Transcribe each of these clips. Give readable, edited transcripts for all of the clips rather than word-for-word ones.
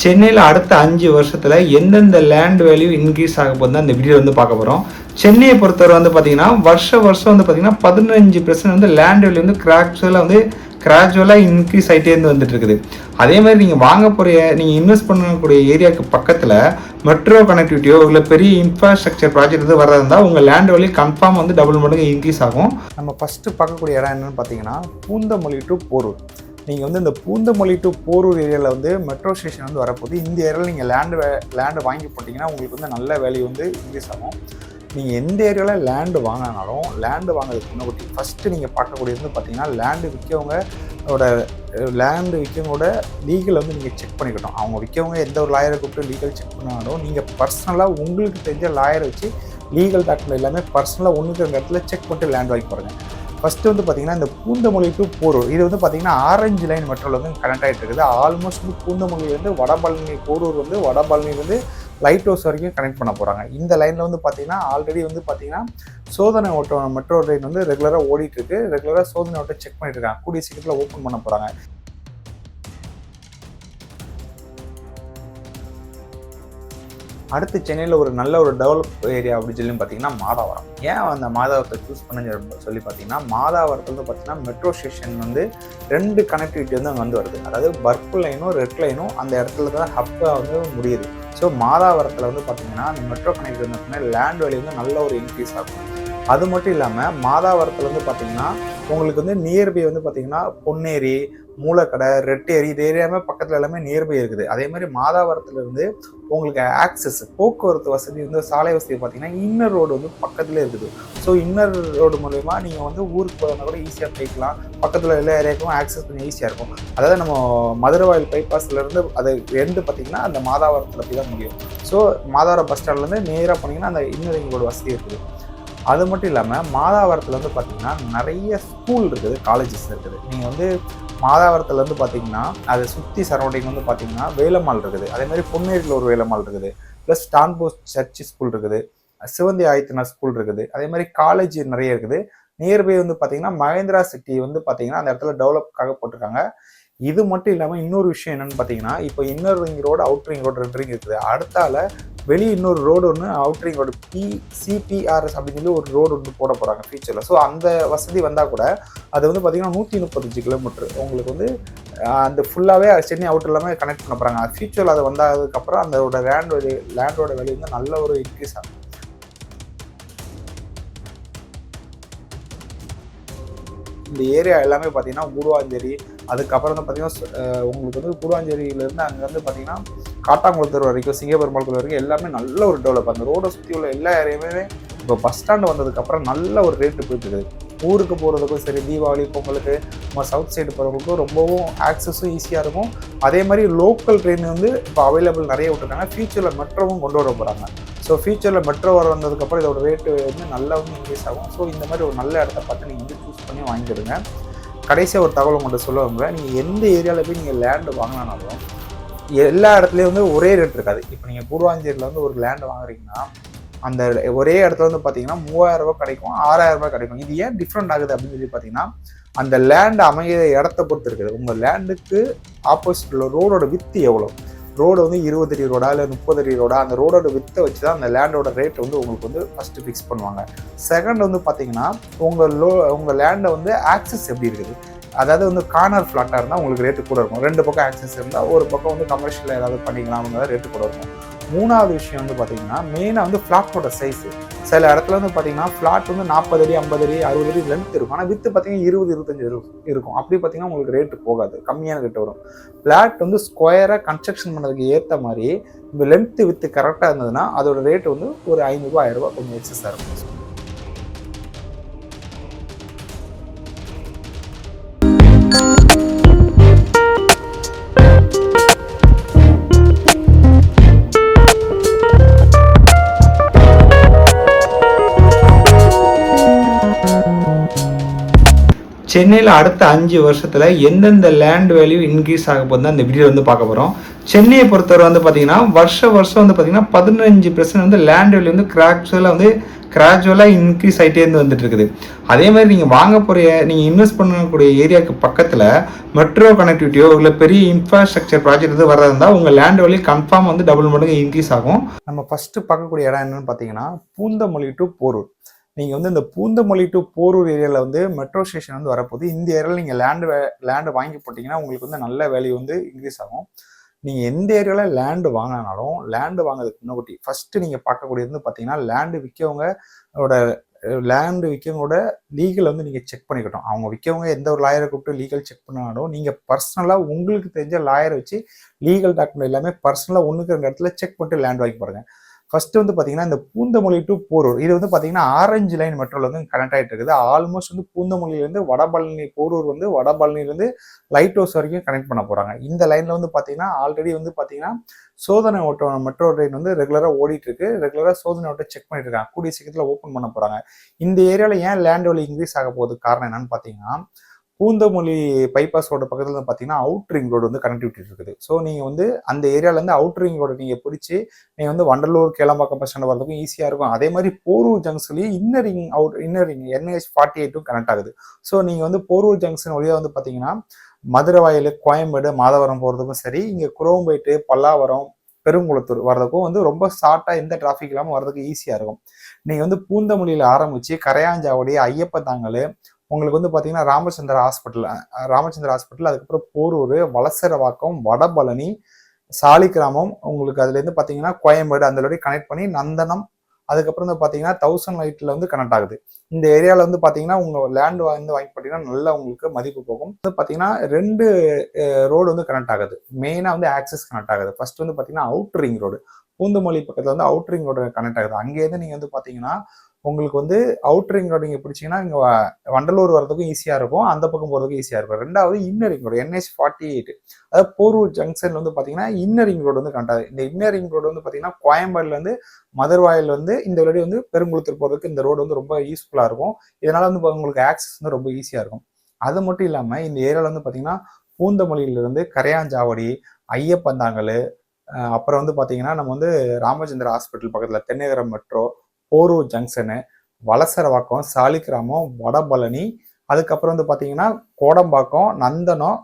சென்னையில் அடுத்த 5 வருஷத்தில் எந்தெந்த லேண்ட் வேல்யூ இன்க்ரீஸ் ஆக போகுதுன்னு அந்த வீடியோ வந்து பார்க்க போகிறோம். சென்னையை பொறுத்தவரை வந்து பார்த்தீங்கன்னா வருஷம் வந்து பார்த்தீங்கன்னா 15% வந்து லேண்ட் வேல்யூ வந்து கிராஜுவலாக இன்க்ரீஸ் ஆகிட்டே வந்துட்டு இருக்குது. அதே மாதிரி நீங்கள் வாங்க போகிற நீங்கள் இன்வெஸ்ட் பண்ணக்கூடிய ஏரியாவுக்கு பக்கத்தில் மெட்ரோ கனெக்டிவிட்டியோ இல்லை பெரிய இன்ஃப்ராஸ்ட்ரக்சர் ப்ராஜெக்ட் வந்து வரதா இருந்தால் உங்கள் லேண்ட் வேல்யூ கன்ஃபார்ம் வந்து டபுள் மடங்கு இன்க்ரீஸ் ஆகும். நம்ம ஃபஸ்ட்டு பார்க்கக்கூடிய இடம் என்னென்னு பார்த்தீங்கன்னா பூந்தமல்லி டு போரூர். நீங்கள் வந்து இந்த பூந்தமல்லி டு போரூர் ஏரியாவில் வந்து மெட்ரோ ஸ்டேஷன் வந்து வரப்போகுது. இந்த ஏரியாவில் நீங்கள் லேண்டு வாங்கி போட்டிங்கன்னா உங்களுக்கு வந்து நல்ல வேல்யூ வந்து இன்க்ரீஸ் ஆகும். நீங்கள் எந்த ஏரியாவில் லேண்டு வாங்கினாலும் லேண்டு வாங்குறதுக்கு முன்னாடி ஃபஸ்ட்டு நீங்கள் பார்க்கக்கூடியது வந்து பார்த்தீங்கன்னா லேண்டு விற்கவங்களோட லீகல் வந்து நீங்கள் செக் பண்ணிக்கணும். அவங்க விற்கவங்க எந்த ஒரு லாயரை கூப்பிட்டு லீகல் செக் பண்ணாலும் நீங்கள் பர்சனலாக உங்களுக்கு தெரிஞ்ச லாயரை வச்சு லீகல் டாக்குமெண்ட் எல்லாமே பர்சனலாக ஒன்றுக்கு ரெண்டு இடத்துல செக் பண்ணிட்டு லேண்ட் வாங்கி போகிறேங்க. ஃபஸ்ட்டு வந்து பார்த்தீங்கன்னா இந்த பூந்தமல்லி டு போரூர் இது வந்து பார்த்தீங்கன்னா ஆரஞ்சு லைன் மெட்ரோவில் வந்து கனெக்ட் ஆகிட்டு இருக்குது. ஆல்மோஸ்ட் வந்து பூந்தமல்லியிலேருந்து வடபழனி போரூர் வந்து வடபழனிலேருந்து லைட் ஹவுஸ் வரைக்கும் கனெக்ட் பண்ண போகிறாங்க. இந்த லைனில் வந்து பார்த்தீங்கன்னா ஆல்ரெடி வந்து பார்த்தீங்கன்னா சோதனை ஓட்டம் மெட்ரோ ட்ரெயின் வந்து ரெகுலராக ஓடிட்டுருக்கு. ரெகுலராக சோதனை ஓட்டம் செக் பண்ணிட்டு இருக்காங்க. கூடிய சீக்கிரத்தில் ஓப்பன் பண்ண போகிறாங்க. அடுத்து சென்னையில் ஒரு நல்ல ஒரு டெவலப் ஏரியா அப்படின்னு சொல்லி பார்த்தீங்கன்னா மாதாவரம். ஏன் அந்த மாதாவரத்தை சூஸ் பண்ண சொல்லி பார்த்தீங்கன்னா மாதாவரத்தில் வந்து பார்த்தீங்கன்னா மெட்ரோ ஸ்டேஷன் வந்து 2 கனெக்டிவிட்டி வந்து அங்கே வந்து வருது. அதாவது பர்பிள் லைனும் ரெட் லைனும் அந்த இடத்துல தான் ஹப்பாக வந்து முடியுது. ஸோ மாதாவரத்தில் வந்து பார்த்தீங்கன்னா அந்த மெட்ரோ கனெக்டிவிட்டி வந்து லேண்ட் வேல்யூ வந்து நல்ல ஒரு இன்க்ரீஸ் ஆகும். அது மட்டும் இல்லாமல் மாதாவரத்தில் வந்து பார்த்தீங்கன்னா உங்களுக்கு வந்து நியர்பை வந்து பார்த்தீங்கன்னா பொன்னேரி, மூலக்கடை, ரெட்டேரி இது ஏரியாவே பக்கத்தில் எல்லாமே நியர்பை இருக்குது. அதே மாதிரி மாதாவரத்துலேருந்து உங்களுக்கு ஆக்சஸ் போக்குவரத்து வசதி வந்து சாலை வசதி பார்த்தீங்கன்னா இன்னர் ரோடு வந்து பக்கத்துலேயே இருக்குது. ஸோ இன்னர் ரோடு மூலமா நீங்கள் வந்து ஊருக்கு போகிறதா கூட ஈஸியாக போய்க்கலாம். பக்கத்தில் எல்லா ஏரியாவுக்கும் ஆக்சஸ் கொஞ்சம் ஈஸியாக இருக்கும். அதாவது நம்ம மதுரவாயில் பைபாஸ்லேருந்து அது எண்டு பார்த்தீங்கன்னா அந்த மாதாவரத்தில் போய் தான் முடியும். ஸோ மாதாவரம் பஸ் ஸ்டாண்ட்லேருந்து நேராக போனீங்கன்னா அந்த இன்னர் ரிங் ரோடு வசதி இருக்குது. அது மட்டும் இல்லாமல் மாதாவரத்தில் வந்து பார்த்தீங்கன்னா நிறைய ஸ்கூல் இருக்குது, காலேஜஸ் இருக்குது. நீங்கள் வந்து மாதாவரத்தில் வந்து பார்த்தீங்கன்னா அதை சுற்றி சரௌண்டிங் வந்து பார்த்தீங்கன்னா வேலம்மாள் இருக்குது. அதேமாதிரி பொன்னேரியில் ஒரு வேலம்மாள் இருக்குது. ப்ளஸ் டான்போஸ் சர்ச் ஸ்கூல் இருக்குது, சிவந்தி ஆதித்தனார் ஸ்கூல் இருக்குது. அதே மாதிரி காலேஜ் நிறைய இருக்குது. நியர்பை வந்து பார்த்தீங்கன்னா மகேந்திரா சிட்டி வந்து பார்த்தீங்கன்னா அந்த இடத்துல டெவலப்காக போட்டிருக்காங்க. இது மட்டும் இல்லாமல் இன்னொரு விஷயம் என்னென்னு பார்த்தீங்கன்னா இப்போ inner ring road outer ring road 2 ring இருக்குது. அடுத்தால வெளியே இன்னொரு ரோடு ஒன்று அவுட்ரிங் ரோடு சிபிஆர்எஸ் அப்படின்னு சொல்லி ஒரு ரோடு ஒன்று போட போகிறாங்க ஃபியூச்சரில். ஸோ அந்த வசதி வந்தால் கூட அது வந்து பார்த்திங்கன்னா 135 கிலோமீட்டர் உங்களுக்கு வந்து அந்த ஃபுல்லாகவே சென்னை அவுட்டர் எல்லாமே கனெக்ட் பண்ண போகிறாங்க. ஃபியூச்சரில் அது வந்ததுக்கப்புறம் அதோட லேண்டோட வேல்யூ வந்து நல்ல ஒரு இன்க்ரீஸ் ஆகும். இந்த ஏரியா எல்லாமே பார்த்தீங்கன்னா கூடுவாஞ்சேரி, அதுக்கப்புறம் வந்து பார்த்தீங்கன்னா உங்களுக்கு வந்து கூடுவாஞ்சேரியிலேருந்து அங்கே வந்து பார்த்தீங்கன்னா காட்டாங்குளத்தூர் வரைக்கும் சிங்கப்பெருமாள் கோயில் வரைக்கும் எல்லாமே நல்ல ஒரு டெவலப். அந்த ரோடை சுற்றி உள்ள எல்லா ஏரியாவுமே இப்போ பஸ் ஸ்டாண்டு வந்ததுக்கப்புறம் நல்ல ஒரு ரேட்டு போயிட்டுருக்குது. ஊருக்கு போகிறதுக்கும் சரி, தீபாவளி பொங்கலுக்கு நம்ம சவுத் சைடு போகிறவங்களுக்கும் ரொம்பவும் ஆக்சஸும் ஈஸியாக இருக்கும். அதே மாதிரி லோக்கல் ட்ரெயின் வந்து இப்போ அவைலபிள் நிறைய விட்டுருக்காங்க. ஃபியூச்சரில் மெட்ரோவும் கொண்டு வர போகிறாங்க. ஸோ ஃபியூச்சரில் மெட்ரோ வந்ததுக்கப்புறம் இதோட ரேட்டு வந்து நல்லா வந்து இன்க்ரீஸ் ஆகும். ஸோ இந்த மாதிரி ஒரு நல்ல இடத்த பார்த்து நீங்கள் வந்து சூஸ் பண்ணி வாங்கிடுங்க. கடைசியாக ஒரு தகவல் உங்கள்கிட்ட சொல்லுவாங்க, நீங்கள் எந்த ஏரியாவில் போய் நீங்கள் லேண்டு வாங்கினாலும் எல்லா இடத்துலையும் வந்து ஒரே ரேட் இருக்காது. இப்போ நீங்கள் கூடுவாஞ்சேரியில் வந்து ஒரு லேண்டு வாங்குறீங்கன்னா அந்த ஒரே இடத்துல வந்து பார்த்தீங்கன்னா 3000 ரூபாய் கிடைக்கும், 6000 ரூபாய் கிடைக்கும். இது ஏன் டிஃப்ரெண்ட் ஆகுது அப்படின்னு சொல்லி பார்த்தீங்கன்னா அந்த லேண்டு அமைகிற இடத்த பொறுத்து இருக்குது. உங்கள் லேண்டுக்கு ஆப்போசிட்டில் ரோடோட வித்து எவ்வளோ, ரோடு வந்து 20 அடி ரோடா இல்லை 30 அடி ரோடா, அந்த ரோடோட வித்தை வச்சு தான் அந்த லேண்டோட ரேட் வந்து உங்களுக்கு வந்து ஃபஸ்ட்டு ஃபிக்ஸ் பண்ணுவாங்க. செகண்ட் வந்து பார்த்தீங்கன்னா உங்கள் லேண்டை வந்து ஆக்சஸ் எப்படி இருக்குது. அதாவது வந்து கார்னர் ஃப்ளாட்டாக இருந்தால் உங்களுக்கு ரேட்டு கூட இருக்கும். 2 பக்கம் ஆக்சஸ் இருந்தால் ஒரு பக்கம் வந்து கமர்ஷியல் ஏதாவது பண்ணிக்கலாம் அவங்க ரேட்டு கூட இருக்கும். 3வது விஷயம் வந்து பார்த்தீங்கன்னா மெயினாக வந்து ஃப்ளாட்டோட சைஸு. சில இடத்துல வந்து பார்த்தீங்கன்னா ஃப்ளாட் வந்து 40 அடி 50 அடி 60 அடி லென்த் இருக்கும். ஆனால் வித்து பார்த்தீங்கன்னா 20-25 இருக்கும். அப்படி பார்த்தீங்கன்னா உங்களுக்கு ரேட்டு போகாது, கம்மியான ரேட்டு வரும். ஃப்ளாட் வந்து ஸ்கொயராக கன்ஸ்ட்ரக்ஷன் பண்ணுறதுக்கு ஏற்ற மாதிரி இந்த லென்த்து வித்து கரெக்டாக இருந்ததுன்னா அதோட ரேட்டு வந்து ஒரு 500 ரூபா 1000 ரூபா கொஞ்சம் எக்ஸஸாக இருக்கும். சென்னையில் அடுத்த 5 வருஷத்தில் எந்தெந்த லேண்ட் வேல்யூ இன்க்ரீஸ் ஆக போகுதுன்னு அந்த வீடியோ வந்து பார்க்க போகிறோம். சென்னையை பொறுத்தவரை வந்து பார்த்தீங்கன்னா வருஷம் வந்து பார்த்தீங்கன்னா 15% வந்து லேண்ட் வேல்யூ வந்து கிராஜுவலாக இன்க்ரீஸ் ஆகிட்டே வந்துட்டு இருக்குது. அதே மாதிரி நீங்கள் வாங்க போகிற நீங்கள் இன்வெஸ்ட் பண்ணக்கூடிய ஏரியாவுக்கு பக்கத்தில் மெட்ரோ கனெக்டிவிட்டியோ இல்லை பெரிய இன்ஃப்ராஸ்ட்ரக்சர் ப்ராஜெக்ட் எது வரதா இருந்தால் உங்கள் லேண்ட் வேல்யூ கன்ஃபார்ம் வந்து டபுள் மடங்கு இன்க்ரீஸ் ஆகும். நம்ம ஃபஸ்ட்டு பார்க்கக்கூடிய இடம் என்னன்னு பார்த்தீங்கன்னா பூந்தமல்லி டு போரூர். நீங்கள் வந்து இந்த பூந்தமல்லி டு போரூர் ஏரியாவில் வந்து மெட்ரோ ஸ்டேஷன் வந்து வரப்போகுது. இந்த ஏரியாவில் நீங்கள் லேண்டு வாங்கி போட்டிங்கன்னா உங்களுக்கு வந்து நல்ல வேல்யூ வந்து இன்க்ரீஸ் ஆகும். நீங்கள் எந்த ஏரியாவில் லேண்டு வாங்கினாலும் லேண்டு வாங்குறதுக்கு முன்னாடி ஃபஸ்ட்டு நீங்கள் பார்க்கக்கூடியது வந்து பார்த்தீங்கன்னா லேண்டு விற்கவங்களோட லீகல் வந்து நீங்கள் செக் பண்ணிக்கிட்டோம். அவங்க விற்கவங்க எந்த ஒரு லாயரை கூப்பிட்டு லீகல் செக் பண்ணாலும் நீங்கள் பர்சனலாக உங்களுக்கு தெரிஞ்ச லாயரை வச்சு லீகல் டாக்குமெண்ட் எல்லாமே பர்சனலாக ஒன்றுக்கு 2 இடத்துல செக் பண்ணிட்டு லேண்ட் வாங்கி பாருங்கள். ஃபர்ஸ்ட் வந்து பார்த்தீங்கன்னா இந்த பூந்தமல்லி டு போரூர் இது வந்து பார்த்தீங்கன்னா ஆரஞ்சு லைன் மெட்ரோல வந்து கனெக்ட் ஆகிட்டு இருக்குது. ஆல்மோஸ்ட் வந்து பூந்தமல்லியிலேருந்து வடபழனி போரூர் வந்து வடபழனிலேருந்து லைட் ஹவுஸ் வரைக்கும் கனெக்ட் பண்ண போகிறாங்க. இந்த லைனில் வந்து பார்த்தீங்கன்னா ஆல்ரெடி வந்து பார்த்தீங்கன்னா சோதனை ஓட்டம் மெட்ரோ ட்ரெயின் வந்து ரெகுலராக ஓடிட்டு இருக்கு. ரெகுலராக சோதனை ஓட்டம் செக் பண்ணிட்டு இருக்காங்க. கூடிய சீக்கிரத்தில் ஓப்பன் பண்ண போகிறாங்க. இந்த ஏரியாவில் ஏன் லேண்ட் வேல்யூ இன்க்ரீஸ் ஆக போகுது காரணம் என்னன்னு பார்த்தீங்கன்னா பூந்தமல்லி பைபாஸ் ரோடு பக்கத்தில் வந்து பார்த்தீங்கன்னா அவுட் ரிங் ரோடு வந்து கனெக்டிவிட்டி இருக்குது. ஸோ நீங்கள் வந்து அந்த ஏரியாவிலேருந்து அவுட் ரிங் ரோடு நீங்கள் பிடிச்சி நீங்கள் வந்து வண்டலூர் கேளம்பாக்கம் பஸ் ஸ்டாண்ட் வரதுக்கும் ஈஸியாக இருக்கும். அதே மாதிரி போரூர் ஜங்ஷன்லேயும் இன்னர் ரிங் NH48 கனெக்ட் ஆகுது. ஸோ நீங்கள் வந்து போரூர் ஜங்ஷன் வழியாக வந்து பார்த்தீங்கன்னா மதுரை வாயில், கோயம்பேடு, மாதவரம் போகிறதுக்கும் சரி, இங்கே குரோம்பேட்டு, பல்லாவரம், பெருங்குளத்தூர் வர்றதுக்கும் வந்து ரொம்ப ஷார்ட்டாக எந்த டிராஃபிக் இல்லாமல் வர்றதுக்கு ஈஸியாக இருக்கும். நீங்கள் வந்து பூந்தமல்லியில் ஆரம்பித்து கரையாஞ்சாவடி, ஐயப்பத்தாங்கல், உங்களுக்கு வந்து பார்த்தீங்கன்னா ராமச்சந்திரா ஹாஸ்பிட்டல், அதுக்கப்புறம் போரூர், வலசரவாக்கம், வடபழனி, சாலிகிராமம், உங்களுக்கு அதுலேருந்து பார்த்தீங்கன்னா கோயம்பேடு அந்த வரைக்கும் கனெக்ட் பண்ணி நந்தனம், அதுக்கப்புறம் வந்து பார்த்தீங்கன்னா 1000 லைட்டில் வந்து கனெக்ட் ஆகுது. இந்த ஏரியாவில் வந்து பார்த்தீங்கன்னா உங்கள் லேண்டு வந்து வாங்கி பார்த்தீங்கன்னா நல்லா உங்களுக்கு மதிப்பு போகும். வந்து பார்த்தீங்கன்னா 2 ரோடு வந்து கனெக்ட் ஆகுது. மெயினாக வந்து ஆக்சஸ் கனெக்ட் ஆகுது. ஃபர்ஸ்ட் வந்து பார்த்தீங்கன்னா அவுட் ரிங் ரோடு, பூந்தமல்லி பக்கத்தில் வந்து அவுட் ரிங் ரோடு கனெக்ட் ஆகுது. அங்கேருந்து நீங்கள் வந்து பார்த்தீங்கன்னா உங்களுக்கு வந்து அவுட் ரிங் ரோடு நீங்கள் பிடிச்சிங்கன்னா இங்கே வண்டலூர் வரதுக்கும் ஈஸியாக இருக்கும், அந்த பக்கம் போகிறதுக்கும் ஈஸியாக இருக்கும். ரெண்டாவது இன்னர் ரிங் ரோடு NH48, அதாவது போரூர் ஜங்ஷன் வந்து பார்த்தீங்கன்னா இன்னர் ரிங் ரோடு வந்து கனெக்ட் ஆகுது. இந்த இன்னர் ரிங் ரோடு வந்து பார்த்தீங்கன்னா கோயம்பேடுலேருந்து மதுரவாயில் வந்து இந்த வழி வந்து பெருங்குளத்தூர் போகிறதுக்கு இந்த ரோடு வந்து ரொம்ப யூஸ்ஃபுல்லாக இருக்கும். இதனால் வந்து உங்களுக்கு ஆக்சஸ் வந்து ரொம்ப ஈஸியாக இருக்கும். அது மட்டும் இல்லாமல் இந்த ஏரியாவில் வந்து பார்த்தீங்கன்னா பூந்தமல்லியிலிருந்து கரையாஞ்சாவடி, ஐயப்பந்தாங்கல், அப்புறம் வந்து பார்த்தீங்கன்னா நம்ம வந்து ராமச்சந்திரா ஹாஸ்பிட்டல் பக்கத்தில் தென்னகரம் மெட்ரோ, போரூர் ஜங்ஷனு, வலசரவாக்கம், சாலிகிராமம், வடபழனி, அதுக்கப்புறம் வந்து பார்த்தீங்கன்னா கோடம்பாக்கம், நந்தனம்,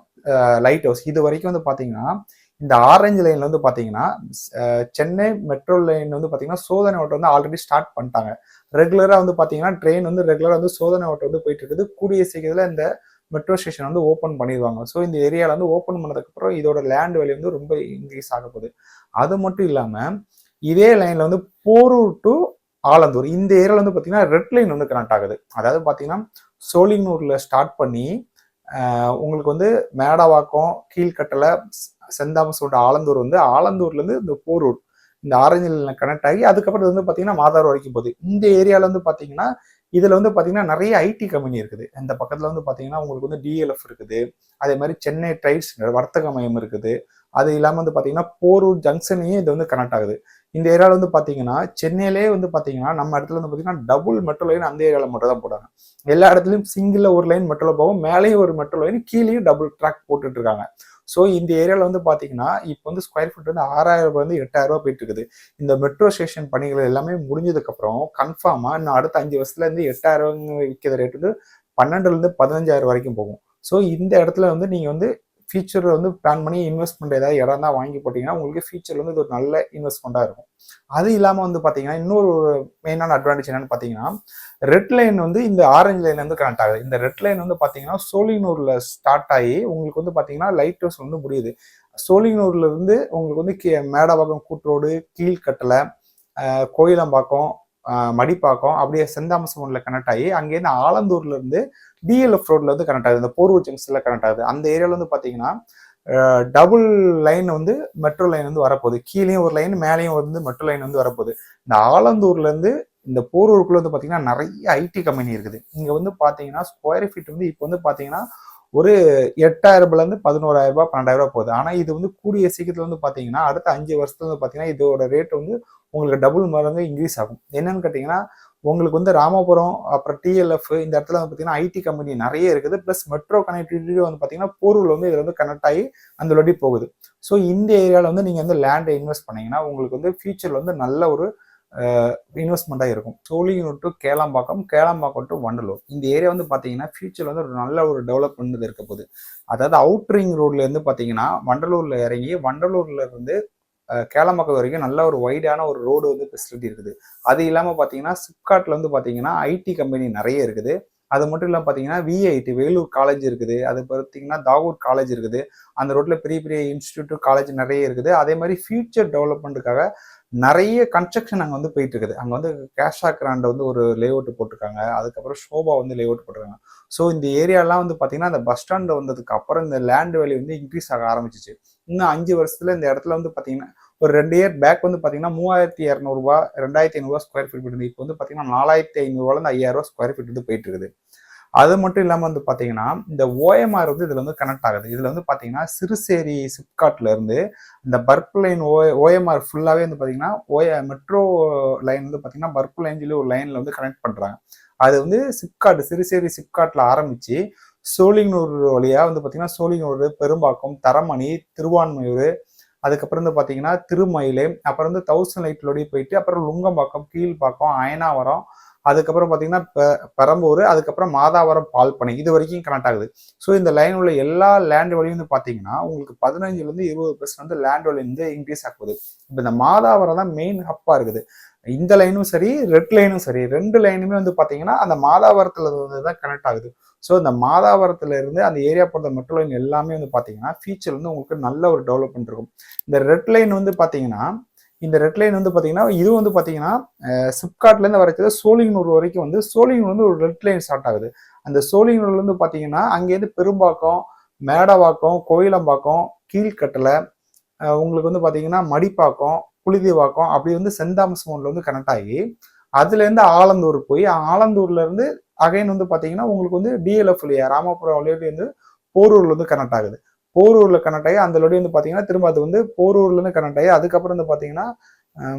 லைட் ஹவுஸ் இது வரைக்கும் வந்து பார்த்தீங்கன்னா இந்த ஆரஞ்சு லைன்ல வந்து பார்த்தீங்கன்னா சென்னை மெட்ரோ லைன் வந்து பார்த்தீங்கன்னா சோதனை ஓட்டம் வந்து ஆல்ரெடி ஸ்டார்ட் பண்ணிட்டாங்க. ரெகுலராக வந்து பார்த்தீங்கன்னா ட்ரெயின் வந்து ரெகுலராக வந்து சோதனை ஓட்டம் வந்து போயிட்டு இருக்குது. கூடிய சீக்கிரத்தில் இந்த மெட்ரோ ஸ்டேஷன் வந்து ஓப்பன் பண்ணிடுவாங்க. ஸோ இந்த ஏரியாவில் வந்து ஓப்பன் பண்ணதுக்கப்புறம் இதோட லேண்ட் வேல்யூ வந்து ரொம்ப இன்க்ரீஸ் ஆக போகுது. அது மட்டும் இல்லாமல் இதே லைனில் வந்து போரூர் டு ஆலந்தூர் இந்த ஏரியாவில் வந்து பார்த்தீங்கன்னா ரெட் லைன் வந்து கனெக்ட் ஆகுது. அதாவது பார்த்தீங்கன்னா சோழிங்கநூரில் ஸ்டார்ட் பண்ணி உங்களுக்கு வந்து மேடவாக்கம், கீழ்கட்டளை, செந்தாமஸ் ரோடு, ஆலந்தூர் வந்து ஆலந்தூர்லேருந்து இந்த போரூர் இந்த ஆரஞ்சு லைனில் கனெக்ட் ஆகி அதுக்கப்புறம் வந்து பார்த்தீங்கன்னா மாதாரம் வரைக்கும் போகுது. இந்த ஏரியாவில் வந்து பார்த்தீங்கன்னா இதில் வந்து பார்த்தீங்கன்னா நிறைய ஐடி கம்பெனி இருக்குது. இந்த பக்கத்தில் வந்து பார்த்தீங்கன்னா உங்களுக்கு வந்து DLF இருக்குது. அதே மாதிரி சென்னை ட்ரைட்ஸ் வர்த்தக மையம் இருக்குது. அது இல்லாமல் வந்து பார்த்தீங்கன்னா போரூர் ஜங்ஷனையும் இது வந்து கனெக்ட் ஆகுது. இந்த ஏரியாவில் வந்து பார்த்தீங்கன்னா சென்னையிலே வந்து பார்த்தீங்கன்னா நம்ம இடத்துல வந்து பார்த்தீங்கன்னா டபுள் மெட்ரோ லைன் அந்த ஏரியாவில் மட்டும் தான் போடுறாங்க. எல்லா இடத்துலையும் சிங்கிள் ஒரு லைன் மெட்ரோவில் போகும், மேலேயும் ஒரு மெட்ரோ லைன், கீழேயும் டபுள் ட்ராக் போட்டுட்டு இருக்காங்க. ஸோ இந்த ஏரியாவில் வந்து பார்த்தீங்கன்னா இப்போ வந்து ஸ்கொயர் ஃபீட் வந்து 6000 ரூபாய் 8000 போயிட்டு இருக்குது. இந்த மெட்ரோ ஸ்டேஷன் பணிகள் எல்லாமே முடிஞ்சதுக்கப்புறம் கன்ஃபார்மாக இன்னும் அடுத்த 5 வருஷத்துலேருந்து 8000 விற்கிற ரேட் வந்து 12,000 15,000 வரைக்கும் போகும். ஸோ இந்த இடத்துல வந்து நீங்கள் வந்து ஃபியூச்சரில் வந்து பிளான் பண்ணி இன்வெஸ்ட்மெண்ட் ஏதாவது இடம் தான் வாங்கி போட்டிங்கன்னா உங்களுக்கு ஃபியூச்சரில் வந்து இது ஒரு நல்ல இன்வெஸ்ட்மெண்ட்டாக இருக்கும். அது இல்லாமல் வந்து பார்த்தீங்கன்னா இன்னொரு மெயினான அட்வான்டேஜ் என்னன்னு பார்த்தீங்கன்னா ரெட் லைன் வந்து இந்த ஆரஞ்சு லைன் வந்து கனெக்ட் ஆகுது. இந்த ரெட் லைன் வந்து பார்த்தீங்கன்னா சோழிங்கநூரில் ஸ்டார்ட் ஆகி உங்களுக்கு வந்து பார்த்தீங்கன்னா லைட் ஹவுஸ் வந்து முடியுது. சோழிங்கநூர்ல இருந்து உங்களுக்கு வந்து மேடவாக்கம் கூட்ரோடு, கீழ்கட்டளை, கோயிலம்பாக்கம், மடிப்பாக்கம், அப்படியே செந்தாமஸ் ரோட்ல கனெக்ட் ஆகி அங்கேருந்து ஆலந்தூர்ல இருந்து DLF ரோட்ல வந்து கனெக்ட் ஆகுது. இந்த போரூர் ஜங்ஷன்ல கனெக்ட் ஆகுது. அந்த ஏரியாவில் வந்து பார்த்தீங்கன்னா டபுள் லைன் வந்து மெட்ரோ லைன் வந்து வரப்போகுது. கீழேயும் ஒரு லைன், மேலேயும் வந்து மெட்ரோ லைன் வந்து வரப்போகுது. இந்த ஆலந்தூர்ல இருந்து இந்த போரூருக்குள்ள வந்து பார்த்தீங்கன்னா நிறைய ஐடி கம்பெனி இருக்குது. இங்கே வந்து பார்த்தீங்கன்னா ஸ்கொயர் ஃபீட் வந்து இப்போ வந்து பார்த்தீங்கன்னா ஒரு 8,000 11,000 12,000 போகுது. ஆனா இது வந்து கூடிய சீக்கிரத்துல வந்து பாத்தீங்கன்னா அடுத்த 5 வருஷத்துல வந்து பாத்தீங்கன்னா இதோட ரேட் வந்து உங்களுக்கு டபுள் மடங்கு இன்க்ரீஸ் ஆகும். என்னன்னு கேட்டீங்கன்னா உங்களுக்கு வந்து ராமபுரம் அப்புறம் டிஎல்எஃப் இந்த இடத்துல வந்து பாத்தீங்கன்னா ஐடி கம்பெனி நிறைய இருக்குது. பிளஸ் மெட்ரோ கனெக்டிவிட்டி வந்து பாத்தீங்கன்னா போரூர்ல வந்து இதுல வந்து கனெக்ட் ஆகி அந்த லொடி போகுது. ஸோ இந்த ஏரியாவில் வந்து நீங்கள் வந்து லேண்டை இன்வெஸ்ட் பண்ணீங்கன்னா உங்களுக்கு வந்து ஃபியூச்சரில் வந்து நல்ல ஒரு இன்வெஸ்ட்மெண்ட்டாக இருக்கும். சோழிங்கநல்லூர் டு கேளம்பாக்கம், கேளம்பாக்கம் டு வண்டலூர் இந்த ஏரியா வந்து பார்த்தீங்கன்னா ஃபியூச்சரில் வந்து ஒரு நல்ல ஒரு டெவலப்மெண்ட் இருக்க போகுது. அதாவது அவுட்ரிங் ரோட்லேருந்து பார்த்தீங்கன்னா வண்டலூரில் இறங்கி வண்டலூர்ல இருந்து கேளம்பாக்கம் வரைக்கும் நல்ல ஒரு வைடான ஒரு ரோடு வந்து ஃபெசிலிட்டி இருக்குது. அது இல்லாமல் பார்த்தீங்கன்னா சிப்காட்ல வந்து பார்த்தீங்கன்னா ஐடி கம்பெனி நிறைய இருக்குது. அது மட்டும் இல்லாமல் பார்த்தீங்கன்னா விஐடி வேலூர் காலேஜ் இருக்குது. அது பார்த்தீங்கன்னா தாகூர் காலேஜ் இருக்குது. அந்த ரோட்ல பெரிய பெரிய இன்ஸ்டியூட் காலேஜ் நிறைய இருக்குது. அதே மாதிரி ஃபியூச்சர் டெவலப்மெண்ட்டுக்காக நிறைய கன்ஸ்ட்ரக்ஷன் அங்கே வந்து போயிட்டு இருக்குது. அங்கே வந்து கேஷா கிராண்ட் வந்து ஒரு லேஅவுட் போட்டிருக்காங்க. அதுக்கப்புறம் ஷோபா வந்து லேஅவுட் போட்டிருக்காங்க. ஸோ இந்த ஏரியாலாம் வந்து பார்த்தீங்கன்னா அந்த பஸ் ஸ்டாண்ட் வந்ததுக்கு அப்புறம் இந்த லேண்ட் வேல்யூ வந்து இன்க்ரீஸ் ஆக ஆரம்பிச்சிச்சு. இன்னும் 5 வருஷத்துல இந்த இடத்துல வந்து பார்த்தீங்கன்னா ஒரு 2 இயர் பேக் வந்து பார்த்தீங்கன்னா 3,200 2,500 ஸ்கொயர் ஃபீட் இருந்து இப்போ வந்து பார்த்தீங்கன்னா 4,500 5,000 ஸ்கொயர் ஃபீட் வந்து போயிட்டு இருக்குது. அது மட்டும் இல்லாமல் வந்து பார்த்தீங்கன்னா இந்த ஓஎம்ஆர் வந்து இதில் வந்து கனெக்ட் ஆகுது. இதில் வந்து பார்த்தீங்கன்னா சிறுசேரி சிப்காட்ல இருந்து இந்த பர்ப் லைன் ஓஎம்ஆர் ஃபுல்லாகவே வந்து பார்த்தீங்கன்னா மெட்ரோ லைன் வந்து பார்த்தீங்கன்னா பர்ப் லைன் சொல்லி ஒரு லைனில் வந்து கனெக்ட் பண்ணுறாங்க. அது வந்து சிப்காட் சிறுசேரி சிப்காட்ல ஆரம்பிச்சு சோழிங்கநல்லூர் வழியா வந்து பார்த்தீங்கன்னா சோழிங்கநல்லூர், பெரும்பாக்கம், தரமணி, திருவான்மையூர், அதுக்கப்புறம் வந்து பார்த்தீங்கன்னா திருமயிலை, அப்புறம் வந்து 1000 லைட்லோடய போயிட்டு அப்புறம் லுங்கம்பாக்கம், கீழ்பாக்கம், அயனாவரம், அதுக்கப்புறம் பார்த்தீங்கன்னா பெரம்பூர், அதுக்கப்புறம் மாதாவரம், பால்பனை இது வரைக்கும் கனெக்ட் ஆகுது. ஸோ இந்த லைன் உள்ள எல்லா லேண்ட் வேலையும் வந்து பார்த்தீங்கன்னா உங்களுக்கு 15லேருந்து 20% வந்து லேண்ட் வேல்யூ வந்து இன்க்ரீஸ் ஆகுது. இப்போ இந்த மாதாவரம் தான் மெயின் ஹப்பா இருக்குது. இந்த லைனும் சரி, ரெட் லைனும் சரி, 2 லைனுமே வந்து பார்த்தீங்கன்னா அந்த மாதாவரத்துல இருந்து தான் கனெக்ட் ஆகுது. ஸோ இந்த மாதாவரத்துல இருந்து அந்த ஏரியா போகிற மெட்ரோ லைன் எல்லாமே வந்து பார்த்தீங்கன்னா ஃபியூச்சர் வந்து உங்களுக்கு நல்ல ஒரு டெவலப்மெண்ட் இருக்கும். இந்த ரெட் லைன் வந்து பார்த்தீங்கன்னா இது வந்து பார்த்தீங்கன்னா சிப்காட்லேருந்து வரைச்சது சோழிங்கநல்லூர் வரைக்கும் வந்து சோழிங்கநல்லூர் வந்து ஒரு ரெட் லைன் ஸ்டார்ட் ஆகுது. அந்த சோழிங்கநல்லூர்லேருந்து பார்த்தீங்கன்னா அங்கேருந்து பெரும்பாக்கம், மேடவாக்கம், கோயிலம்பாக்கம், கீழ்கட்டளை, உங்களுக்கு வந்து பார்த்தீங்கன்னா மடிப்பாக்கம், புழுதிவாக்கம் அப்படி வந்து சென்ட் தாமஸ் மவுண்ட்ல வந்து கனெக்ட் ஆகி அதுலேருந்து ஆலந்தூர் போய் ஆலந்தூர்ல இருந்து அகைன் வந்து பார்த்தீங்கன்னா உங்களுக்கு வந்து டிஎல்எஃப் வழியா ராமபுரம் வழியா வந்து போரூர்ல வந்து கனெக்ட் ஆகுது. போரூர்ல கனெக்ட் ஆகி அந்த லொடி வந்து பார்த்தீங்கன்னா திரும்ப அது வந்து போரூர்ல இருந்து கனெக்ட் ஆகி அதுக்கப்புறம் வந்து பார்த்தீங்கன்னா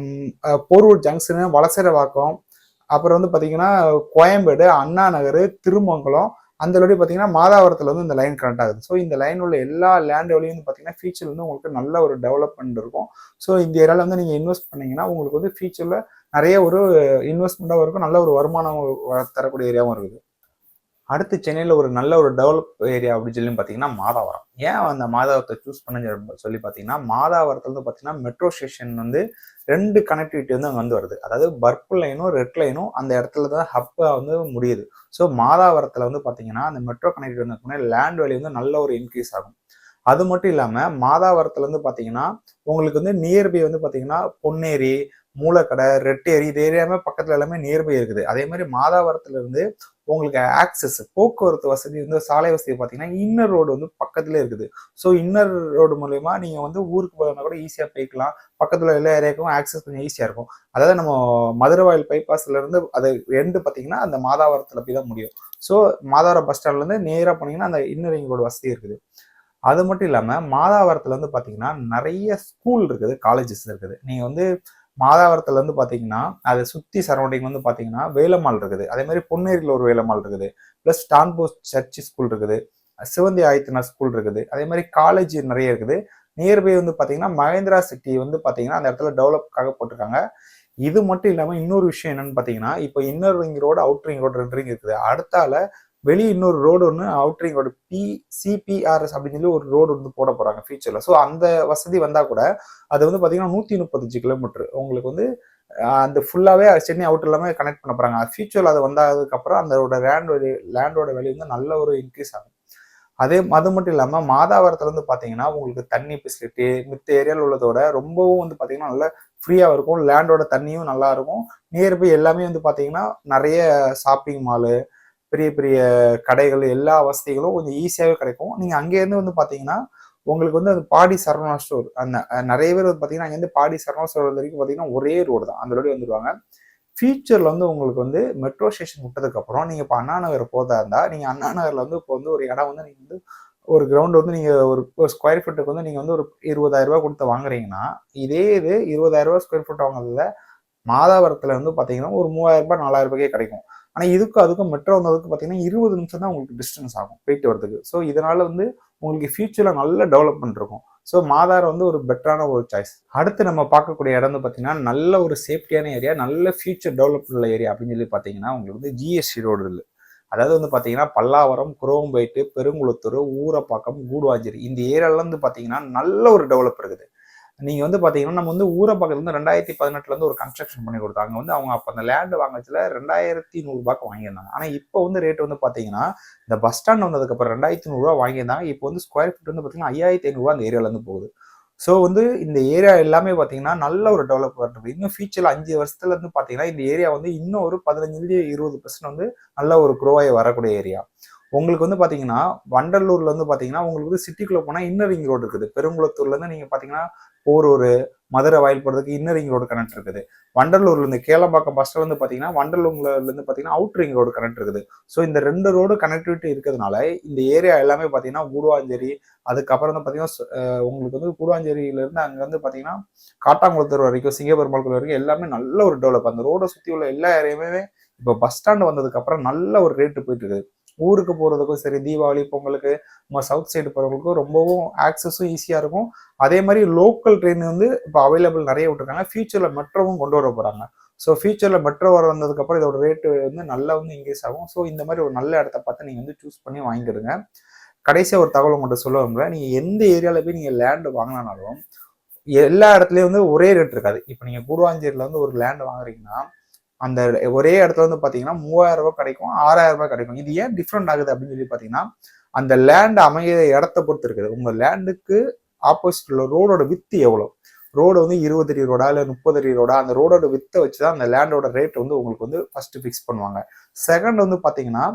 போரூர் ஜங்ஷனு, வலசரவாக்கம், அப்புறம் வந்து பார்த்தீங்கன்னா கோயம்பேடு, அண்ணா நகர், திருமங்கலம் அந்த லொடி பார்த்தீங்கன்னா மாதாவரத்தில் வந்து இந்த லைன் கனெக்ட் ஆகுது. ஸோ இந்த லைன் உள்ள எல்லா லேண்ட் வழியும் வந்து பார்த்தீங்கன்னா ஃபியூச்சர் வந்து உங்களுக்கு நல்ல ஒரு டெவலப்மெண்ட் இருக்கும். ஸோ இந்த ஏரியாவில் வந்து நீங்கள் இன்வெஸ்ட் பண்ணீங்கன்னா உங்களுக்கு வந்து ஃபியூச்சரில் நிறைய ஒரு இன்வெஸ்ட்மெண்ட்டாகவும் இருக்கும், நல்ல ஒரு வருமானம் தரக்கூடிய ஏரியாவும் இருக்குது. அடுத்து சென்னையில் ஒரு நல்ல ஒரு டெவலப் ஏரியா அப்படின்னு சொல்லி பார்த்தீங்கன்னா மாதாவரம். ஏன் அந்த மாதாவரத்தை சூஸ் பண்ண சொல்லி பார்த்தீங்கன்னா மாதாவரத்தில் வந்து பார்த்தீங்கன்னா மெட்ரோ ஸ்டேஷன் வந்து 2 கனெக்டிவிட்டி வந்து அங்கே வந்து வருது. அதாவது பர்பிள் லைனும் ரெட் லைனும் அந்த இடத்துல தான் ஹப்பாக வந்து முடியுது. ஸோ மாதாவரத்தில் வந்து பார்த்தீங்கன்னா அந்த மெட்ரோ கனெக்டிவிட்டி வந்து லேண்ட் வேல்யூ வந்து நல்ல ஒரு இன்க்ரீஸ் ஆகும். அது மட்டும் இல்லாமல் மாதாவரத்தில் வந்து பார்த்தீங்கன்னா உங்களுக்கு வந்து நியர்பை வந்து பார்த்தீங்கன்னா பொன்னேரி, மூலக்கடை, ரெட்டேரி இது ஏரியாவே பக்கத்துல எல்லாமே நியர்பை இருக்குது. அதே மாதிரி மாதாவரத்துல இருந்து உங்களுக்கு ஆக்சஸ் போக்குவரத்து வசதி வந்து சாலை வசதி பார்த்தீங்கன்னா இன்னர் ரோடு வந்து பக்கத்துல இருக்குது. ஸோ இன்னர் ரோடு மூலயமா நீங்க வந்து ஊருக்கு போனா கூட ஈஸியா போய்க்கலாம். பக்கத்துல எல்லா ஏரியாவுக்கும் ஆக்சஸ் கொஞ்சம் ஈஸியா இருக்கும். அதாவது நம்ம மதுரவாயில் பைபாஸ்ல இருந்து அது எண்டு பார்த்தீங்கன்னா அந்த மாதாவரத்துல போய் தான் முடியும். ஸோ மாதாவரம் பஸ் ஸ்டாண்ட்ல இருந்து நேராக போனீங்கன்னா அந்த இன்னர் ரிங் ரோடு வசதி இருக்குது. அது மட்டும் இல்லாம மாதாவரத்துல வந்து பாத்தீங்கன்னா நிறைய ஸ்கூல் இருக்குது, காலேஜஸ் இருக்குது. நீங்க வந்து மாதாவரத்துல இருந்து பாத்தீங்கன்னா அதை சுத்தி சரௌண்டிங் வந்து பாத்தீங்கன்னா வேலம்மாள் இருக்குது. அதே மாதிரி பொன்னேரியில் ஒரு வேலம்மாள் இருக்குது. பிளஸ் டான்போஸ்ட் சர்ச் ஸ்கூல் இருக்குது, சிவந்தி ஆயத்தனா ஸ்கூல் இருக்குது. அதே மாதிரி காலேஜ் நிறைய இருக்குது. நியர்பை வந்து பாத்தீங்கன்னா மகேந்திரா சிட்டி வந்து பாத்தீங்கன்னா அந்த இடத்துல டெவலப்காக போட்டிருக்காங்க. இது மட்டும் இல்லாம இன்னொரு விஷயம் என்னன்னு பாத்தீங்கன்னா இப்போ inner ring road, out ring road 2 ring இருக்குது. அடுத்தால வெளியே இன்னொரு ரோடு ஒன்று அவுட்ரிங் ரோடு சிபிஆர்எஸ் அப்படின்னு சொல்லி ஒரு ரோடு வந்து போட போறாங்க ஃபியூச்சர்ல. ஸோ அந்த வசதி வந்தா கூட அது வந்து பாத்தீங்கன்னா 135 கிலோமீட்டர் உங்களுக்கு வந்து அந்த ஃபுல்லாவே சென்னை அவுட்டர் எல்லாமே கனெக்ட் பண்ண போறாங்க. ஃபியூச்சர்ல அது வந்ததுக்கு அப்புறம் அதோட லேண்டோட வெளியே வந்து நல்ல ஒரு இன்க்ரீஸ் ஆகும். அது மட்டும் இல்லாம மாதாவரத்துல வந்து பாத்தீங்கன்னா உங்களுக்கு தண்ணி ஃபெசிலிட்டி மித்த ஏரியாவில் உள்ளதோட ரொம்பவும் வந்து பாத்தீங்கன்னா நல்ல ஃப்ரீயா இருக்கும். லேண்டோட தண்ணியும் நல்லா இருக்கும். நியர்பை எல்லாமே வந்து பாத்தீங்கன்னா நிறைய ஷாப்பிங் மாலு, பெரிய பெரிய கடைகள் எல்லா வசதிகளும் கொஞ்சம் ஈஸியாகவே கிடைக்கும். நீங்கள் அங்கேருந்து வந்து பார்த்தீங்கன்னா உங்களுக்கு வந்து அந்த பாடி சரவணா ஸ்டோர் அந்த நிறைய பேர் வந்து பார்த்தீங்கன்னா அங்கேருந்து பாடி சரவணா ஸ்டோர் வரைக்கும் பார்த்தீங்கன்னா ஒரே ரோடு தான், அந்த ரோடு வந்துடுவாங்க. ஃபியூச்சரில் வந்து உங்களுக்கு வந்து மெட்ரோ ஸ்டேஷன் விட்டதுக்கப்புறம் நீங்கள் இப்போ அண்ணா நகர் போதா இருந்தால் நீங்கள் அண்ணா நகரில் வந்து இப்போ வந்து ஒரு இடம் வந்து நீங்கள் வந்து ஒரு கிரவுண்ட் வந்து நீங்கள் ஒரு ஸ்கொயர் ஃபீட்டுக்கு வந்து நீங்கள் வந்து ஒரு 20,000 கொடுத்து வாங்குறீங்கன்னா, இதே இது 20,000 ஸ்கொயர் ஃபீட் வாங்குறதுல மாதாவரத்தில் வந்து பார்த்தீங்கன்னா ஒரு 3,000 4,000 கிடைக்கும். ஆனால் இதுக்கும் அதுக்கும் மெட்ரோ வந்ததுக்கு பார்த்தீங்கன்னா 20 நிமிஷம் தான் உங்களுக்கு டிஸ்டன்ஸ் ஆகும் போயிட்டு வரதுக்கு. ஸோ இதனால வந்து உங்களுக்கு ஃபியூச்சரில் நல்ல டெவலப்மெண்ட் இருக்கும். ஸோ மாதாரம் வந்து ஒரு பெட்டரான ஒரு சாய்ஸ். அடுத்து நம்ம பார்க்கக்கூடிய இடம் வந்து பார்த்தீங்கன்னா நல்ல ஒரு சேஃப்டியான ஏரியா, நல்ல ஃபியூச்சர் டெவலப் உள்ள ஏரியா அப்படின்னு சொல்லி பார்த்தீங்கன்னா உங்களுக்கு வந்து ஜிஎஸ்டி ரோடு இல்லை. அதாவது வந்து பார்த்தீங்கன்னா பல்லாவரம், குரோம்பேட்டு, பெருங்குளத்தூர், ஊரப்பாக்கம், கூடுவாஞ்சேரி இந்த ஏரியால இருந்து பார்த்தீங்கன்னா நல்ல ஒரு டெவலப் இருக்குது. நீங்க வந்து பாத்தீங்கன்னா நம்ம வந்து ஊரப்பாக்கத்துல இருந்து 2018 வந்து ஒரு கன்ஸ்ட்ரக்ஷன் பண்ணி கொடுத்தாங்க. வந்து அவங்க அப்ப அந்த லேண்ட் வாங்கச்சுல 2,100 வாங்கியிருந்தாங்க. ஆனா இப்போ வந்து ரேட் வந்து பாத்தீங்கன்னா இந்த பஸ் ஸ்டாண்ட் வந்ததுக்கு அப்புறம் 2,100 வாங்கியிருந்தாங்க. இப்போ வந்து ஸ்கொயர் ஃபீட் வந்து பாத்தீங்கன்னா 5,500 அந்த ஏரியால இருந்து போகுது. ஸோ வந்து இந்த ஏரியா எல்லாமே பார்த்தீங்கன்னா நல்ல ஒரு டெவலப்மெண்ட் இருக்குது. இன்னும் ஃபியூச்சரில் 5 வருஷத்துல இருந்து பார்த்தீங்கன்னா இந்த ஏரியா வந்து இன்னும் ஒரு 15-20% வந்து நல்ல ஒரு க்ரோ ஆகி வரக்கூடிய ஏரியா. உங்களுக்கு வந்து பார்த்தீங்கன்னா வண்டலூர்ல வந்து பார்த்தீங்கன்னா உங்களுக்கு வந்து சிட்டிக்குள்ள போனால் இன்னர் ரிங் ரோடு இருக்குது. பெருங்குளத்தூர்ல இருந்து நீங்க பார்த்தீங்கன்னா போரூர், மதுரை வாயில் போகிறதுக்கு இன்னர் ரிங் ரோடு கனெக்ட் இருக்குது. வண்டலூர்ல இருந்து கேளம்பாக்கம் பஸ் ஸ்டாண்ட் வந்து பார்த்தீங்கன்னா வண்டலூர்ல இருந்து பார்த்தீங்கன்னா அவுட் ரிங் ரோடு கனெக்ட் இருக்குது. ஸோ இந்த 2 ரோடு கனெக்டிவிட்டி இருக்கிறதுனால இந்த ஏரியா எல்லாமே பார்த்தீங்கன்னா கூடுவாஞ்சேரி, அதுக்கப்புறம் வந்து பார்த்தீங்கன்னா உங்களுக்கு வந்து கூடுவாஞ்சேரியிலேருந்து அங்கே வந்து பார்த்தீங்கன்னா காட்டாங்குளத்தூர் வரைக்கும், சிங்கப்பெருமாள் கோயில் வரைக்கும் எல்லாமே நல்ல ஒரு டெவலப். அந்த ரோடை சுற்றி உள்ள எல்லா ஏரியாவுமே இப்போ பஸ் ஸ்டாண்ட் வந்ததுக்கு அப்புறம் நல்ல ஒரு ரேட்டு போயிட்டு இருக்குது. ஊருக்கு போகிறதுக்கும் சரி, தீபாவளி, பொங்கலுக்கு நம்ம சவுத் சைடு போகிறவங்களுக்கும் ரொம்பவும் ஆக்சஸும் ஈஸியாக இருக்கும். அதே மாதிரி லோக்கல் ட்ரெயின் வந்து இப்போ அவைலபிள் நிறைய விட்டுருக்காங்க. ஃபியூச்சரில் மெட்ரோவும் கொண்டு வர போகிறாங்க. ஸோ ஃபியூச்சரில் மெட்ரோ வந்ததுக்கப்புறம் இதோட ரேட்டு வந்து நல்லா வந்து இன்க்ரீஸ் ஆகும். ஸோ இந்த மாதிரி ஒரு நல்ல இடத்த பார்த்து நீங்கள் வந்து சூஸ் பண்ணி வாங்கிடுங்க. கடைசியாக ஒரு தகவல் மட்டும் சொல்லுவாங்க, நீங்கள் எந்த ஏரியாவில் போய் நீங்கள் லேண்டு வாங்கினாலும் எல்லா இடத்துலையும் வந்து ஒரே ரேட் இருக்காது. இப்போ நீங்கள் கூடுவாஞ்சேரியில் வந்து ஒரு லேண்டு வாங்குறீங்கன்னா அந்த ஒரே இடத்துல வந்து பார்த்தீங்கன்னா 3,000 கிடைக்கும், 6,000 கிடைக்கும். இது ஏன் டிஃப்ரெண்ட் ஆகுது அப்படின்னு சொல்லி பார்த்தீங்கன்னா அந்த லேண்ட் அமைய இடத்த பொறுத்து இருக்குது. உங்க லேண்டுக்கு ஆப்போசிட் உள்ள ரோடோட வித்து எவ்வளோ, ரோடு வந்து 20 அடி ரோடா இல்லை 30 அடி ரோடா, அந்த ரோடோட வித்தை வச்சுதான் அந்த லேண்டோட ரேட் வந்து உங்களுக்கு வந்து ஃபர்ஸ்ட் ஃபிக்ஸ் பண்ணுவாங்க. செகண்ட் வந்து பார்த்தீங்கன்னா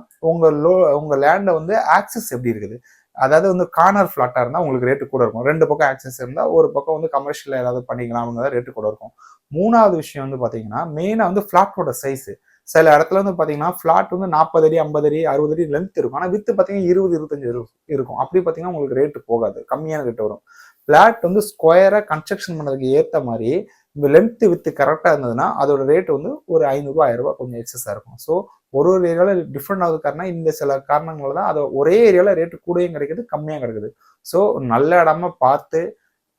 உங்க லேண்டை வந்து ஆக்சஸ் எப்படி இருக்குது. அதாவது வந்து கார்னர் ஃபிளாட்டா இருந்தால் உங்களுக்கு ரேட்டு கூட இருக்கும். 2 பக்கம் ஆக்சஸ் இருந்தால் ஒரு பக்கம் வந்து கமர்ஷியல் ஏதாவது பண்ணிக்கலாம், அவங்க ரேட்டு கூட இருக்கும். 3வது விஷயம் வந்து பார்த்தீங்கன்னா மெயினாக வந்து ஃபிளாட்டோட சைஸ். சில இடத்துல வந்து பார்த்தீங்கன்னா ஃபிளாட் வந்து 40 அடி, 50 அடி, 60 அடி லென்த் இருக்கும். ஆனால் வித்து பார்த்தீங்கன்னா 20-25 இருக்கும். அப்படி பார்த்தீங்கன்னா உங்களுக்கு ரேட்டு போகாது, கம்மியான ரேட்டு வரும். ஃபிளாட் வந்து ஸ்கொயரா கன்ஸ்ட்ரக்ஷன் பண்ணதுக்கு ஏற்ற மாதிரி இந்த லென்த் வித்து கரெக்டாக இருந்ததுன்னா அதோட ரேட் வந்து ஒரு 500, 1000 கொஞ்சம் எக்ஸஸாக இருக்கும். ஸோ ஒரு ஏரியாவில் டிஃப்ரெண்ட் ஆகுது காரணம் இந்த சில காரணங்களால தான் அது ஒரே ஏரியாவில் ரேட்டு கூடயும் கிடைக்குது, கம்மியாக கிடைக்குது. ஸோ நல்ல இடமா பார்த்து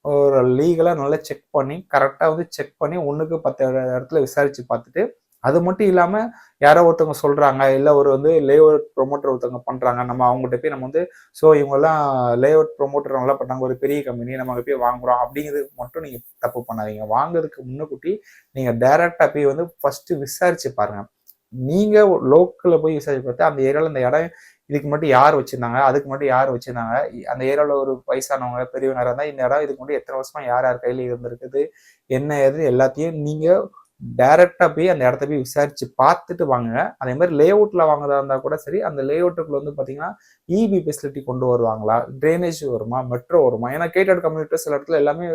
ஒரு லீகலாக நல்லா செக் பண்ணி கரெக்டாக வந்து செக் பண்ணி 1க்கு 10 இடத்துல விசாரிச்சு பார்த்துட்டு, அது மட்டும் இல்லாமல் யாரோ ஒருத்தவங்க சொல்கிறாங்க, இல்லை ஒரு வந்து லேஅவுட் ப்ரொமோட்டர் ஒருத்தவங்க பண்ணுறாங்க, நம்ம அவங்ககிட்ட போய் நம்ம வந்து ஸோ இவங்கெல்லாம் லேஅவுட் ப்ரொமோட்டர் நல்லா பண்ணாங்க, ஒரு பெரிய கம்பெனி, நம்ம அங்கே போய் வாங்குறோம் அப்படிங்கிறது மட்டும் நீங்கள் தப்பு பண்ணாதீங்க. வாங்குறதுக்கு முன்னக்கூட்டி நீங்கள் டைரெக்டாக போய் வந்து ஃபஸ்ட்டு விசாரிச்சு பாருங்கள். நீங்கள் லோக்கலில் போய் விசாரிச்சு பார்த்து அந்த ஏரியாவில் இந்த இடம் இதுக்கு மட்டும் யார் வச்சிருந்தாங்க, அதுக்கு மட்டும் யார் வச்சிருந்தாங்க, அந்த ஏரியாவில் ஒரு வயசானவங்க பெரியவங்க இருந்தால் இந்த இடம் இதுக்கு மட்டும் எத்தனை வருஷமா யார் யார் கையில் இருந்திருக்குது, என்ன ஏது எல்லாத்தையும் நீங்கள் டைரக்டா போய் அந்த இடத்த போய் விசாரிச்சு பார்த்துட்டு வாங்குங்க. அதே மாதிரி லே அவுட்ல வாங்குறதா இருந்தா கூட சரி, அந்த லே அவுட்டுக்குள்ள வந்து பாத்தீங்கன்னா இபி ஃபெசிலிட்டி கொண்டு வருவாங்களா, ட்ரைனேஜ் வருமா, மெட்ரோ வருமா. ஏன்னா கேட்டட் கம்யூனிட்டி சில இடத்துல எல்லாமே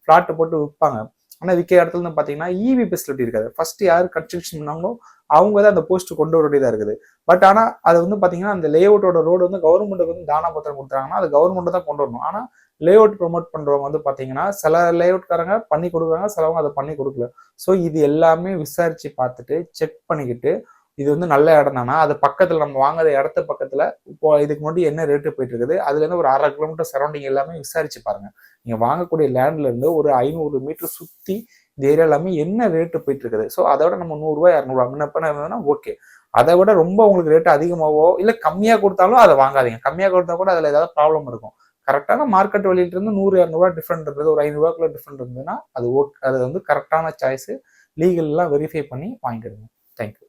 பிளாட் போட்டு விற்பாங்க. ஆனா விற்கிற இடத்துல வந்து பாத்தீங்கன்னா இபி ஃபெசிலிட்டி இருக்காது. ஃபர்ஸ்ட் யாரு கன்ஸ்ட்ரக்ஷன் பண்ணாங்களோ அவங்க தான் அந்த போஸ்ட் கொண்டு வர வேண்டியதா இருக்குது. பட் ஆனா அது வந்து பாத்தீங்கன்னா அந்த லே அவுட்டோட ரோடு வந்து கவர்மெண்ட்டுக்கு வந்து தானா பத்திரம் கொடுத்தாங்கன்னா அது கவர்மெண்ட் தான் கொண்டு வரணும். ஆனா லே அவுட் ப்ரொமோட் பண்றவங்க வந்து பாத்தீங்கன்னா சில லே அவுட்காரங்க பண்ணி கொடுக்குறாங்க, சிலவங்க அதை பண்ணி கொடுக்கல. ஸோ இது எல்லாமே விசாரிச்சு பார்த்துட்டு செக் பண்ணிக்கிட்டு இது வந்து நல்ல இடம் தானா, அது பக்கத்துல நம்ம வாங்குற இடத்த பக்கத்துல இப்போ இதுக்கு முன்னாடி என்ன ரேட்டு போயிட்டு இருக்குது, அதுல இருந்து ஒரு 1/2 கிலோமீட்டர் சரௌண்டிங் எல்லாமே விசாரிச்சு பாருங்க. நீங்க வாங்கக்கூடிய லேண்ட்ல இருந்து ஒரு 500 மீட்டர் சுத்தி இந்த ஏரியா எல்லாமே என்ன ரேட்டு போயிட்டு இருக்குது. ஸோ அதோட நம்ம 100 200 முன்னப்ப இருந்ததுன்னா ஓகே. அதை விட ரொம்ப உங்களுக்கு ரேட்டு அதிகமாகவோ இல்லை கம்மியாக கொடுத்தாலும் அதை வாங்காதீங்க. கம்மியாக கொடுத்தா கூட அதில் ஏதாவது ப்ராப்ளம் இருக்கும். கரெக்டான மார்க்கெட் வெளியிட்டு இருந்து 100 200 டிஃப்ரெண்ட் இருந்தது, ஒரு 500 டிஃப்ரெண்ட் இருந்ததுன்னா அது ஓகே, அது வந்து கரெக்டான சாய்ஸ். லீகல்லாம் வெரிஃபை பண்ணி வாங்கிடுங்க. தேங்க்யூ.